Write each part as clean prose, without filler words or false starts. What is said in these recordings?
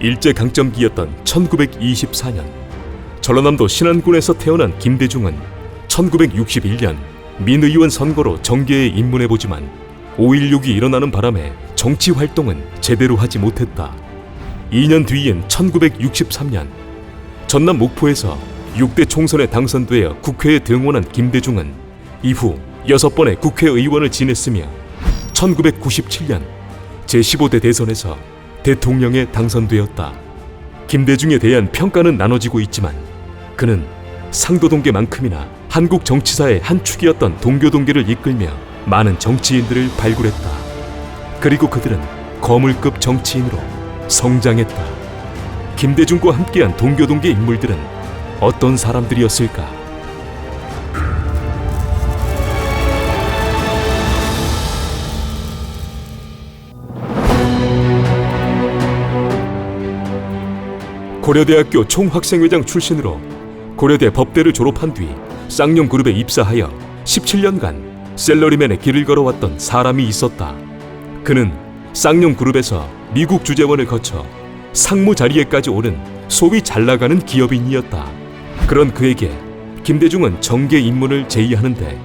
일제강점기였던 1924년 전라남도 신안군에서 태어난 김대중은 1961년 민의원 선거로 정계에 입문해보지만 5.16이 일어나는 바람에 정치 활동은 제대로 하지 못했다. 2년 뒤인 1963년 전남 목포에서 6대 총선에 당선되어 국회에 등원한 김대중은 이후 6번의 국회의원을 지냈으며 1997년 제15대 대선에서 대통령에 당선되었다. 김대중에 대한 평가는 나눠지고 있지만 그는 상도동계만큼이나 한국 정치사의 한 축이었던 동교동계를 이끌며 많은 정치인들을 발굴했다. 그리고 그들은 거물급 정치인으로 성장했다. 김대중과 함께한 동교동계 인물들은 어떤 사람들이었을까? 고려대학교 총학생회장 출신으로 고려대 법대를 졸업한 뒤 쌍용그룹에 입사하여 17년간 셀러리맨의 길을 걸어왔던 사람이 있었다. 그는 쌍용그룹에서 미국 주재원을 거쳐 상무 자리에까지 오른 소위 잘나가는 기업인이었다. 그런 그에게 김대중은 정계 입문을 제의하는데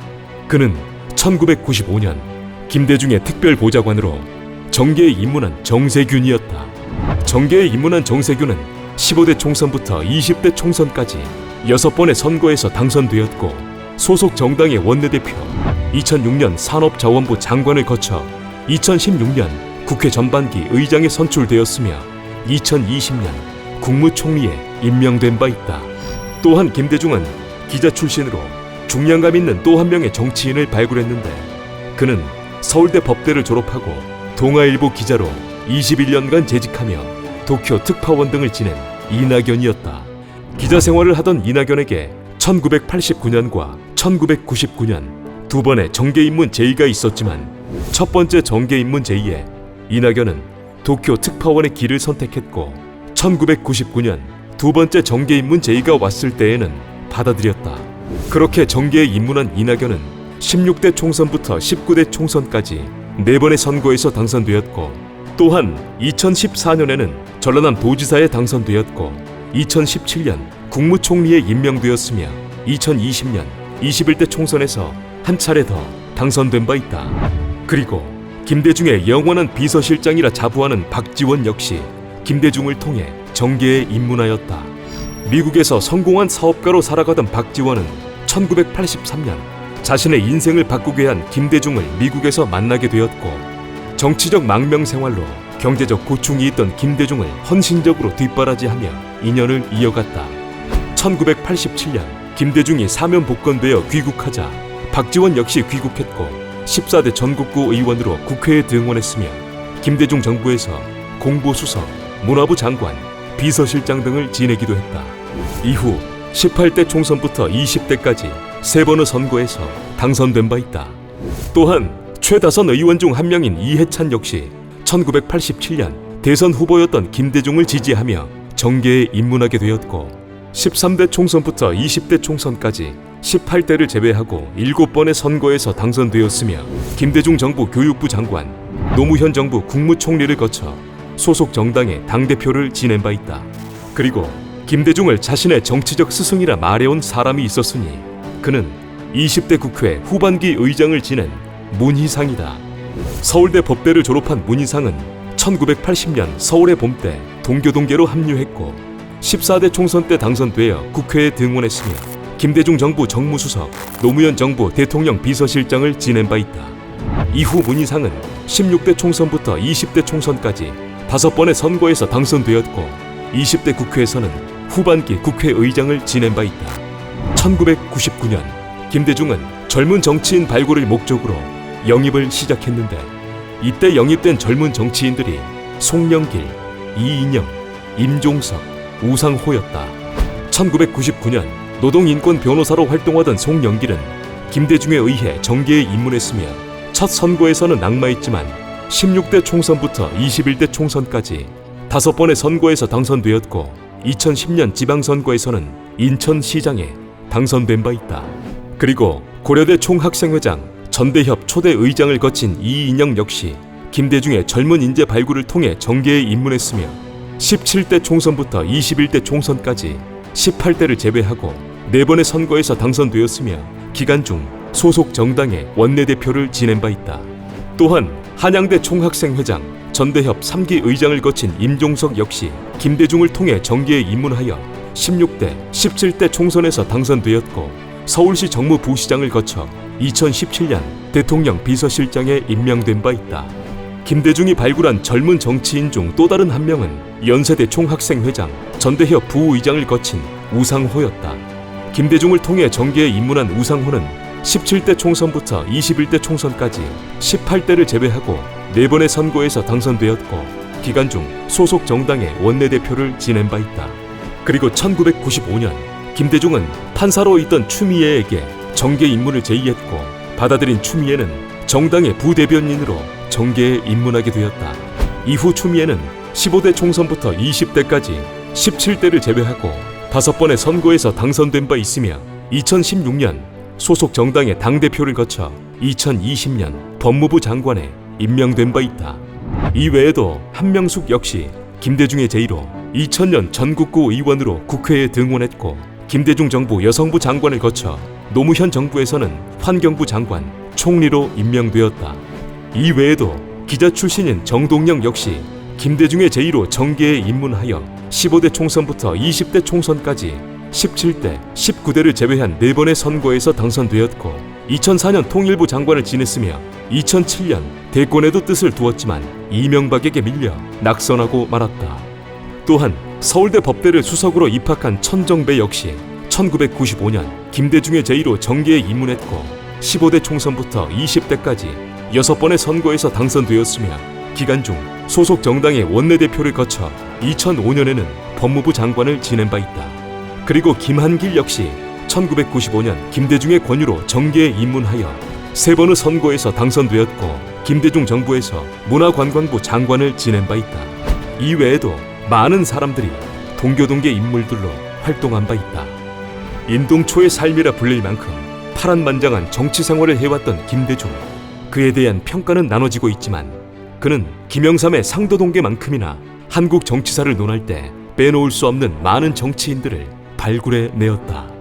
그는 1995년 김대중의 특별보좌관으로 정계에 입문한 정세균이었다. 정계에 입문한 정세균은 15대 총선부터 20대 총선까지 6번의 선거에서 당선되었고 소속 정당의 원내대표, 2006년 산업자원부 장관을 거쳐 2016년 국회 전반기 의장에 선출되었으며 2020년 국무총리에 임명된 바 있다. 또한 김대중은 기자 출신으로 중량감 있는 또 한 명의 정치인을 발굴했는데 그는 서울대 법대를 졸업하고 동아일보 기자로 21년간 재직하며 도쿄 특파원 등을 지낸 이낙연이었다. 기자 생활을 하던 이낙연에게 1989년과 1999년 두 번의 정계입문 제의가 있었지만 첫 번째 정계입문 제의에 이낙연은 도쿄 특파원의 길을 선택했고 1999년 두 번째 정계입문 제의가 왔을 때에는 받아들였다. 그렇게 정계에 입문한 이낙연은 16대 총선부터 19대 총선까지 4번의 선거에서 당선되었고 또한 2014년에는 전라남 도지사에 당선되었고 2017년 국무총리에 임명되었으며 2020년 21대 총선에서 한 차례 더 당선된 바 있다. 그리고 김대중의 영원한 비서실장이라 자부하는 박지원 역시 김대중을 통해 정계에 입문하였다. 미국에서 성공한 사업가로 살아가던 박지원은 1983년 자신의 인생을 바꾸게 한 김대중을 미국에서 만나게 되었고 정치적 망명 생활로 경제적 고충이 있던 김대중을 헌신적으로 뒷바라지하며 인연을 이어갔다. 1987년 김대중이 사면 복권되어 귀국하자 박지원 역시 귀국했고 14대 전국구 의원으로 국회에 등원했으며 김대중 정부에서 공보수석, 문화부 장관, 비서실장 등을 지내기도 했다. 이후 18대 총선부터 20대까지 3번의 선거에서 당선된 바 있다. 또한 최다선 의원 중 한 명인 이해찬 역시 1987년 대선 후보였던 김대중을 지지하며 정계에 입문하게 되었고 13대 총선부터 20대 총선까지 18대를 제외하고 7번의 선거에서 당선되었으며 김대중 정부 교육부 장관, 노무현 정부 국무총리를 거쳐 소속 정당의 당대표를 지낸 바 있다. 그리고 김대중을 자신의 정치적 스승이라 말해온 사람이 있었으니 그는 20대 국회 후반기 의장을 지낸 문희상이다. 서울대 법대를 졸업한 문희상은 1980년 서울의 봄때 동교동계로 합류했고 14대 총선 때 당선되어 국회에 등원했으며 김대중 정부 정무수석, 노무현 정부 대통령 비서실장을 지낸 바 있다. 이후 문희상은 16대 총선부터 20대 총선까지 5번의 선거에서 당선되었고 20대 국회에서는 후반기 국회의장을 지낸 바 있다. 1999년 김대중은 젊은 정치인 발굴을 목적으로 영입을 시작했는데 이때 영입된 젊은 정치인들이 송영길, 이인영, 임종석, 우상호였다. 1999년 노동인권 변호사로 활동하던 송영길은 김대중에 의해 정계에 입문했으며 첫 선거에서는 낙마했지만 16대 총선부터 21대 총선까지 5번의 선거에서 당선되었고 2010년 지방선거에서는 인천시장에 당선된 바 있다. 그리고 고려대 총학생회장, 전대협 초대 의장을 거친 이인영 역시 김대중의 젊은 인재 발굴을 통해 정계에 입문했으며 17대 총선부터 21대 총선까지 18대를 제외하고 4번의 선거에서 당선되었으며 기간 중 소속 정당의 원내대표를 지낸 바 있다. 또한 한양대 총학생회장, 전대협 3기 의장을 거친 임종석 역시 김대중을 통해 정계에 입문하여 16대, 17대 총선에서 당선되었고 서울시 정무부시장을 거쳐 2017년 대통령 비서실장에 임명된 바 있다. 김대중이 발굴한 젊은 정치인 중 또 다른 한 명은 연세대 총학생회장, 전대협 부의장을 거친 우상호였다. 김대중을 통해 정계에 입문한 우상호는 17대 총선부터 21대 총선까지 18대를 제외하고 4번의 선거에서 당선되었고 기간 중 소속 정당의 원내대표를 지낸 바 있다. 그리고 1995년 김대중은 판사로 있던 추미애에게 정계 입문을 제의했고 받아들인 추미애는 정당의 부대변인으로 정계에 입문하게 되었다. 이후 추미애는 15대 총선부터 20대까지 17대를 제외하고 5번의 선거에서 당선된 바 있으며 2016년 소속 정당의 당대표를 거쳐 2020년 법무부 장관에 임명된 바 있다. 이 외에도 한명숙 역시 김대중의 제의로 2000년 전국구 의원으로 국회에 등원했고 김대중 정부 여성부 장관을 거쳐 노무현 정부에서는 환경부 장관, 총리로 임명되었다. 이 외에도 기자 출신인 정동영 역시 김대중의 제의로 정계에 입문하여 15대 총선부터 20대 총선까지 17대, 19대를 제외한 4번의 선거에서 당선되었고 2004년 통일부 장관을 지냈으며 2007년 대권에도 뜻을 두었지만 이명박에게 밀려 낙선하고 말았다. 또한 서울대 법대를 수석으로 입학한 천정배 역시 1995년 김대중의 제의로 정계에 입문했고 15대 총선부터 20대까지 6번의 선거에서 당선되었으며 기간 중 소속 정당의 원내대표를 거쳐 2005년에는 법무부 장관을 지낸 바 있다. 그리고 김한길 역시 1995년 김대중의 권유로 정계에 입문하여 3번의 선거에서 당선되었고 김대중 정부에서 문화관광부 장관을 지낸 바 있다. 이 외에도 많은 사람들이 동교동계 인물들로 활동한 바 있다. 인동초의 삶이라 불릴 만큼 파란만장한 정치 생활을 해왔던 김대중. 그에 대한 평가는 나눠지고 있지만 그는 김영삼의 상도동계만큼이나 한국 정치사를 논할 때 빼놓을 수 없는 많은 정치인들을 발굴해 내었다.